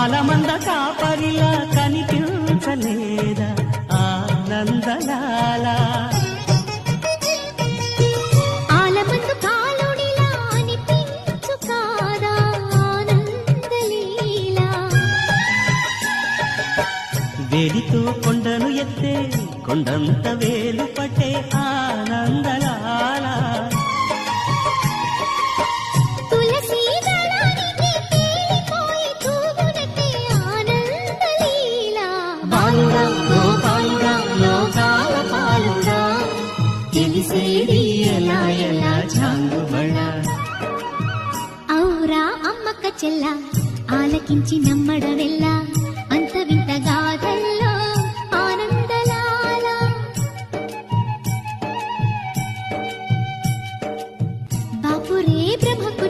పాలమంద కాపరిలా కనిపించలేదా ఆనందలాల ఆలమందు కాలుడిలా అనిపించు కాదా ఆనందలీలా వేలితో కొండను ఎత్తే కొండంత వేలు పట్టే ఆనందలాల తులసి దళానికి తేలిపోయి తూగునట్టే ఆనందలీలా బాలుడా గోపాలుడా లోకాల పాలుడా తెలిసేది ఎలా ఎలా చాంగుబడా ఔరా అమ్మక్క చెల్ల ఆలకించి నమ్మడవెల్లా